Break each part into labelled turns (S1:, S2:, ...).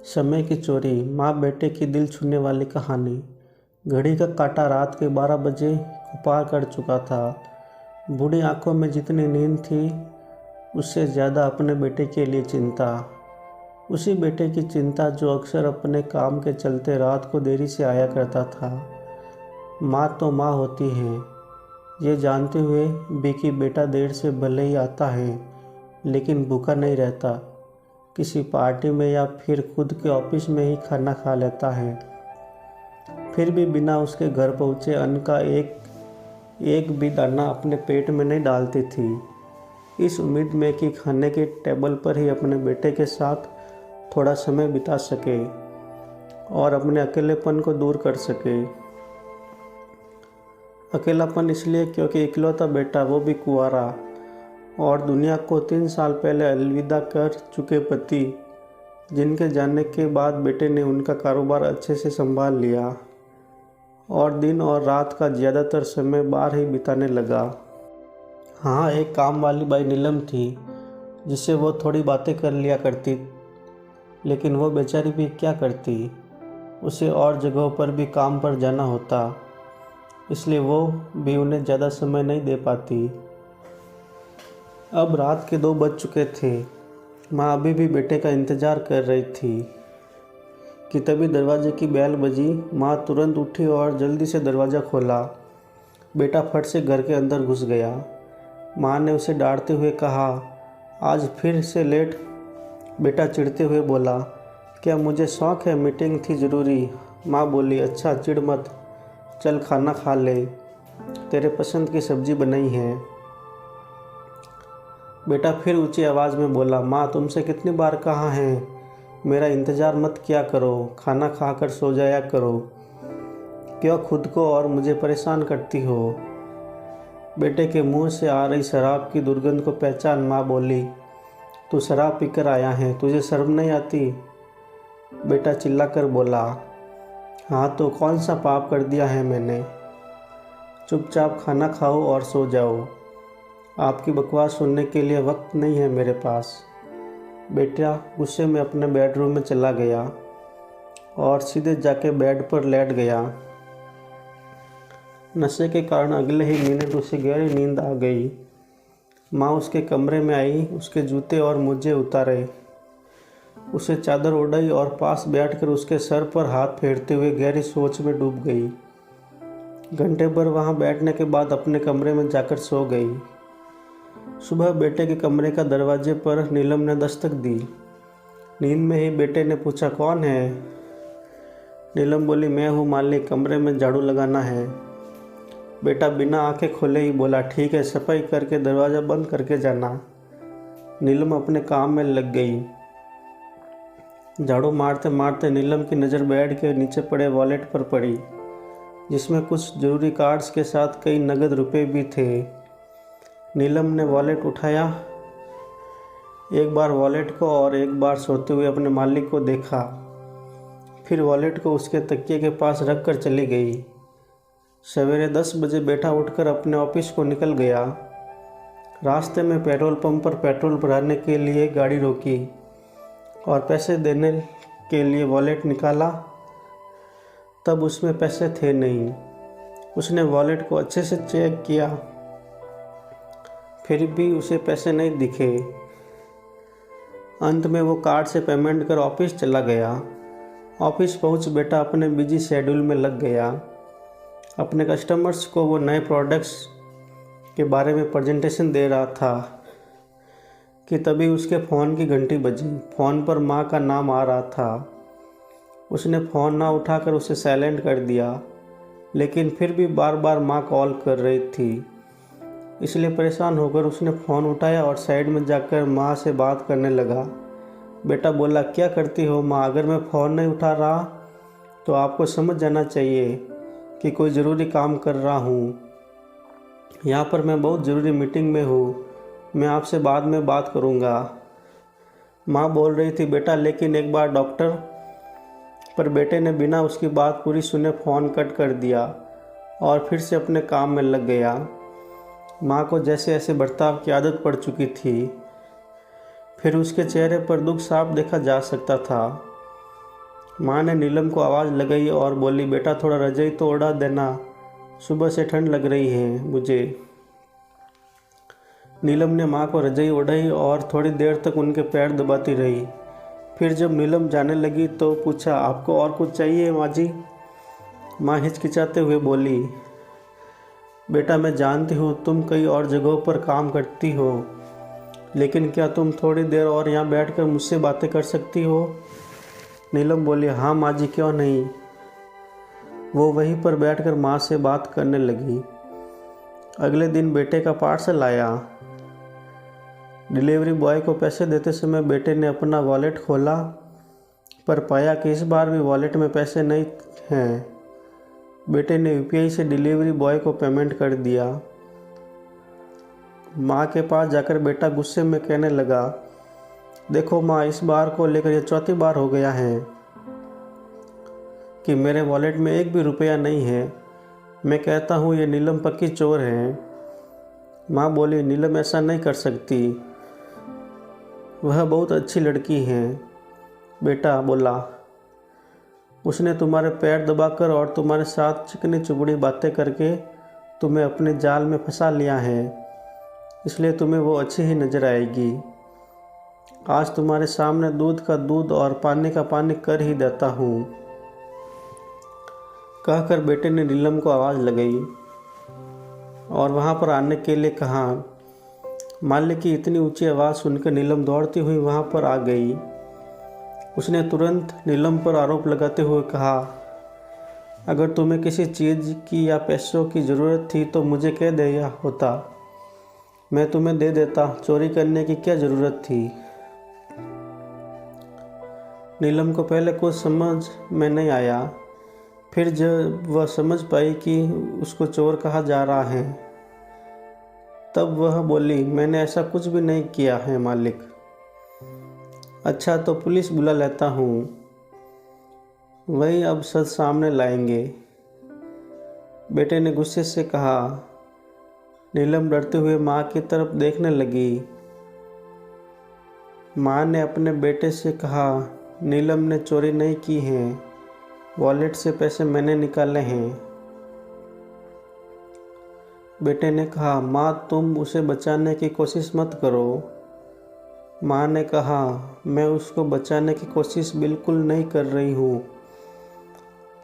S1: समय की चोरी, माँ बेटे की दिल छूने वाली कहानी। घड़ी का काटा रात के 12 बजे को पार कर चुका था। बूढ़ी आंखों में जितनी नींद थी, उससे ज़्यादा अपने बेटे के लिए चिंता। उसी बेटे की चिंता जो अक्सर अपने काम के चलते रात को देरी से आया करता था। माँ तो माँ होती है, ये जानते हुए भी कि बेटा देर से भले ही आता है, लेकिन भूखा नहीं रहता। किसी पार्टी में या फिर खुद के ऑफिस में ही खाना खा लेता है। फिर भी बिना उसके घर पहुँचे अन्न का एक भी दाना अपने पेट में नहीं डालती थी, इस उम्मीद में कि खाने के टेबल पर ही अपने बेटे के साथ थोड़ा समय बिता सके और अपने अकेलेपन को दूर कर सके। अकेलापन इसलिए क्योंकि इकलौता बेटा, वो भी कुंवारा, और दुनिया को 3 साल पहले अलविदा कर चुके पति, जिनके जाने के बाद बेटे ने उनका कारोबार अच्छे से संभाल लिया और दिन और रात का ज़्यादातर समय बाहर ही बिताने लगा। हाँ, एक काम वाली बाई नीलम थी, जिससे वो थोड़ी बातें कर लिया करती, लेकिन वो बेचारी भी क्या करती, उसे और जगहों पर भी काम पर जाना होता, इसलिए वो भी उन्हें ज़्यादा समय नहीं दे पाती। अब रात के 2 बज चुके थे। माँ अभी भी बेटे का इंतज़ार कर रही थी कि तभी दरवाजे की बेल बजी। माँ तुरंत उठी और जल्दी से दरवाज़ा खोला। बेटा फट से घर के अंदर घुस गया। माँ ने उसे डांटते हुए कहा, आज फिर से लेट। बेटा चिढ़ते हुए बोला, क्या मुझे शौक है, मीटिंग थी ज़रूरी। माँ बोली, अच्छा चिढ़ मत, चल खाना खा ले, तेरे पसंद की सब्ज़ी बनाई है। बेटा फिर ऊंची आवाज़ में बोला, माँ तुमसे कितनी बार कहा है, मेरा इंतज़ार मत किया करो, खाना खाकर सो जाया करो, क्यों खुद को और मुझे परेशान करती हो। बेटे के मुंह से आ रही शराब की दुर्गंध को पहचान माँ बोली, तू शराब पीकर आया है, तुझे शर्म नहीं आती। बेटा चिल्लाकर बोला, हाँ तो कौन सा पाप कर दिया है मैंने, चुपचाप खाना खाओ और सो जाओ, आपकी बकवास सुनने के लिए वक्त नहीं है मेरे पास। बेटा गुस्से में अपने बेडरूम में चला गया और सीधे जाके बेड पर लेट गया। नशे के कारण अगले ही मिनट उसे गहरी नींद आ गई। माँ उसके कमरे में आई, उसके जूते और मोजे उतारे, उसे चादर ओढ़ाई और पास बैठकर उसके सर पर हाथ फेरते हुए गहरी सोच में डूब गई। घंटे भर वहाँ बैठने के बाद अपने कमरे में जाकर सो गई। सुबह बेटे के कमरे का दरवाजे पर नीलम ने दस्तक दी। नींद में ही बेटे ने पूछा, कौन है। नीलम बोली, मैं हूँ मालिक, कमरे में झाड़ू लगाना है। बेटा बिना आंखें खोले ही बोला, ठीक है, सफाई करके दरवाज़ा बंद करके जाना। नीलम अपने काम में लग गई। झाड़ू मारते मारते नीलम की नज़र बेड के नीचे पड़े वॉलेट पर पड़ी, जिसमें कुछ ज़रूरी कार्ड्स के साथ कई नगद रुपए भी थे। नीलम ने वॉलेट उठाया, एक बार वॉलेट को और एक बार सोते हुए अपने मालिक को देखा, फिर वॉलेट को उसके तकिए के पास रख कर चली गई। सवेरे 10 बजे बेटा उठकर अपने ऑफिस को निकल गया। रास्ते में पेट्रोल पंप पर पेट्रोल भराने के लिए गाड़ी रोकी और पैसे देने के लिए वॉलेट निकाला, तब उसमें पैसे थे नहीं। उसने वॉलेट को अच्छे से चेक किया, फिर भी उसे पैसे नहीं दिखे। अंत में वो कार्ड से पेमेंट कर ऑफिस चला गया। ऑफिस पहुंच बेटा अपने बिजी शेड्यूल में लग गया। अपने कस्टमर्स को वो नए प्रोडक्ट्स के बारे में प्रेजेंटेशन दे रहा था कि तभी उसके फ़ोन की घंटी बजी। फ़ोन पर माँ का नाम आ रहा था। उसने फ़ोन ना उठाकर उसे साइलेंट कर दिया, लेकिन फिर भी बार बार माँ कॉल कर रही थी, इसलिए परेशान होकर उसने फ़ोन उठाया और साइड में जाकर माँ से बात करने लगा। बेटा बोला, क्या करती हो माँ, अगर मैं फ़ोन नहीं उठा रहा तो आपको समझ जाना चाहिए कि कोई ज़रूरी काम कर रहा हूँ। यहाँ पर मैं बहुत ज़रूरी मीटिंग में हूँ, मैं आपसे बाद में बात करूँगा। माँ बोल रही थी, बेटा लेकिन एक बार डॉक्टर। पर बेटे ने बिना उसकी बात पूरी सुने फ़ोन कट कर दिया और फिर से अपने काम में लग गया। माँ को जैसे ऐसे बर्ताव की आदत पड़ चुकी थी। फिर उसके चेहरे पर दुख साफ देखा जा सकता था। माँ ने नीलम को आवाज़ लगाई और बोली, बेटा थोड़ा रजाई तो ओढ़ा देना, सुबह से ठंड लग रही है मुझे। नीलम ने माँ को रजाई ओढ़ाई और थोड़ी देर तक उनके पैर दबाती रही। फिर जब नीलम जाने लगी तो पूछा, आपको और कुछ चाहिए माँ जी? माँ हिचकिचाते हुए बोली, बेटा मैं जानती हूँ तुम कई और जगहों पर काम करती हो, लेकिन क्या तुम थोड़ी देर और यहाँ बैठकर मुझसे बातें कर सकती हो? नीलम बोली, हाँ माँ जी, क्यों नहीं। वो वहीं पर बैठकर माँ से बात करने लगी। अगले दिन बेटे का पार्सल आया। डिलीवरी बॉय को पैसे देते समय बेटे ने अपना वॉलेट खोला, पर पाया कि इस बार भी वॉलेट में पैसे नहीं हैं। बेटे ने यूपीआई से डिलीवरी बॉय को पेमेंट कर दिया। माँ के पास जाकर बेटा गुस्से में कहने लगा, देखो माँ, इस बार को लेकर यह चौथी बार हो गया है कि मेरे वॉलेट में एक भी रुपया नहीं है। मैं कहता हूँ ये नीलम पक्की चोर है। माँ बोली, नीलम ऐसा नहीं कर सकती, वह बहुत अच्छी लड़की है। बेटा बोला, उसने तुम्हारे पैर दबाकर और तुम्हारे साथ चिकनी चुपड़ी बातें करके तुम्हें अपने जाल में फंसा लिया है, इसलिए तुम्हें वो अच्छी ही नज़र आएगी। आज तुम्हारे सामने दूध का दूध और पानी का पानी कर ही देता हूँ। कहकर बेटे ने नीलम को आवाज़ लगाई और वहाँ पर आने के लिए कहा। मालिक की इतनी ऊंची आवाज़ सुनकर नीलम दौड़ती हुई वहाँ पर आ गई। उसने तुरंत नीलम पर आरोप लगाते हुए कहा, अगर तुम्हें किसी चीज़ की या पैसों की ज़रूरत थी तो मुझे कह दिया होता, मैं तुम्हें दे देता। चोरी करने की क्या ज़रूरत थी? नीलम को पहले कुछ समझ में नहीं आया। फिर जब वह समझ पाई कि उसको चोर कहा जा रहा है, तब वह बोली, मैंने ऐसा कुछ भी नहीं किया है मालिक। अच्छा तो पुलिस बुला लेता हूँ, वही अब सच सामने लाएंगे। बेटे ने गुस्से से कहा। नीलम डरते हुए माँ की तरफ देखने लगी। माँ ने अपने बेटे से कहा, नीलम ने चोरी नहीं की है, वॉलेट से पैसे मैंने निकाले हैं। बेटे ने कहा, माँ तुम उसे बचाने की कोशिश मत करो। माँ ने कहा, मैं उसको बचाने की कोशिश बिल्कुल नहीं कर रही हूँ,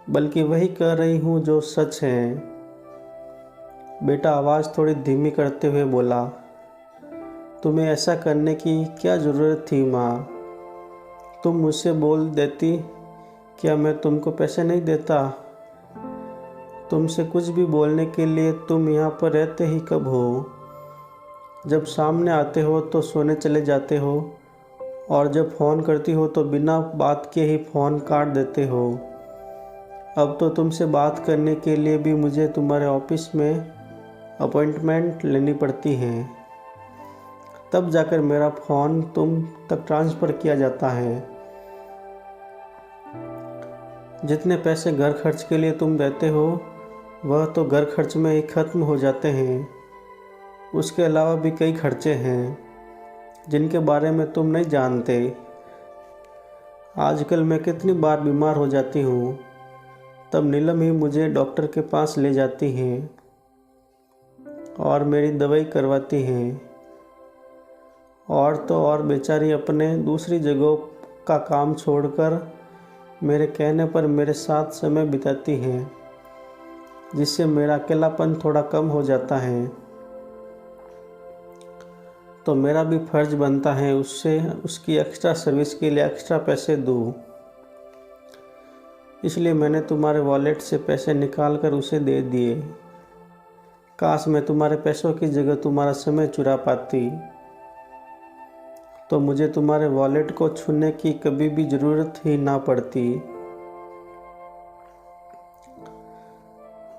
S1: बल्कि वही कर रही हूँ जो सच है। बेटा आवाज़ थोड़ी धीमी करते हुए बोला, तुम्हें ऐसा करने की क्या ज़रूरत थी माँ? तुम मुझसे बोल देती, क्या मैं तुमको पैसे नहीं देता? तुमसे कुछ भी बोलने के लिए तुम यहाँ पर रहते ही कब हो? जब सामने आते हो तो सोने चले जाते हो, और जब फ़ोन करती हो तो बिना बात के ही फ़ोन काट देते हो। अब तो तुमसे बात करने के लिए भी मुझे तुम्हारे ऑफिस में अपॉइंटमेंट लेनी पड़ती है, तब जाकर मेरा फ़ोन तुम तक ट्रांसफ़र किया जाता है। जितने पैसे घर खर्च के लिए तुम देते हो, वह तो घर खर्च में ही ख़त्म हो जाते हैं। उसके अलावा भी कई खर्चे हैं जिनके बारे में तुम नहीं जानते। आजकल मैं कितनी बार बीमार हो जाती हूँ, तब नीलम ही मुझे डॉक्टर के पास ले जाती हैं और मेरी दवाई करवाती हैं। और तो और बेचारी अपने दूसरी जगहों का काम छोड़कर मेरे कहने पर मेरे साथ समय बिताती हैं, जिससे मेरा अकेलापन थोड़ा कम हो जाता है। तो मेरा भी फ़र्ज़ बनता है उससे उसकी एक्स्ट्रा सर्विस के लिए एक्स्ट्रा पैसे दूँ। इसलिए मैंने तुम्हारे वॉलेट से पैसे निकाल कर उसे दे दिए। काश मैं तुम्हारे पैसों की जगह तुम्हारा समय चुरा पाती, तो मुझे तुम्हारे वॉलेट को छूने की कभी भी ज़रूरत ही ना पड़ती।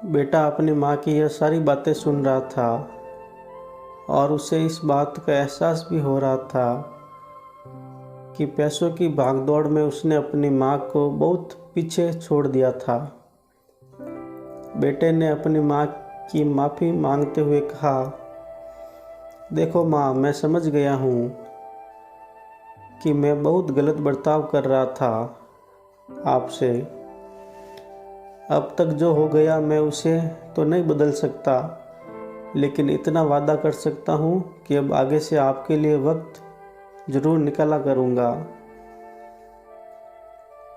S1: बेटा अपनी माँ की यह सारी बातें सुन रहा था और उसे इस बात का एहसास भी हो रहा था कि पैसों की भागदौड़ में उसने अपनी माँ को बहुत पीछे छोड़ दिया था। बेटे ने अपनी माँ की माफ़ी मांगते हुए कहा, देखो माँ, मैं समझ गया हूँ कि मैं बहुत गलत बर्ताव कर रहा था। आपसे। अब तक जो हो गया मैं उसे तो नहीं बदल सकता, लेकिन इतना वादा कर सकता हूँ कि अब आगे से आपके लिए वक्त ज़रूर निकाला करूँगा।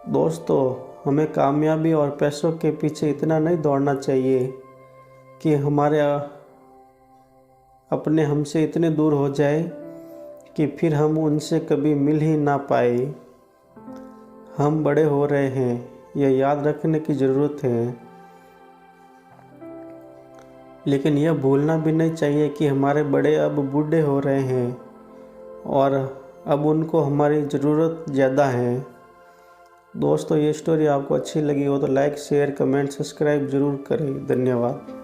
S1: दोस्तों, हमें कामयाबी और पैसों के पीछे इतना नहीं दौड़ना चाहिए कि हमारे अपने हमसे इतने दूर हो जाए कि फिर हम उनसे कभी मिल ही ना पाए। हम बड़े हो रहे हैं, यह याद रखने की ज़रूरत है, लेकिन यह भूलना भी नहीं चाहिए कि हमारे बड़े अब बूढ़े हो रहे हैं और अब उनको हमारी ज़रूरत ज़्यादा है। दोस्तों, ये स्टोरी आपको अच्छी लगी हो तो लाइक, शेयर, कमेंट, सब्सक्राइब ज़रूर करें। धन्यवाद।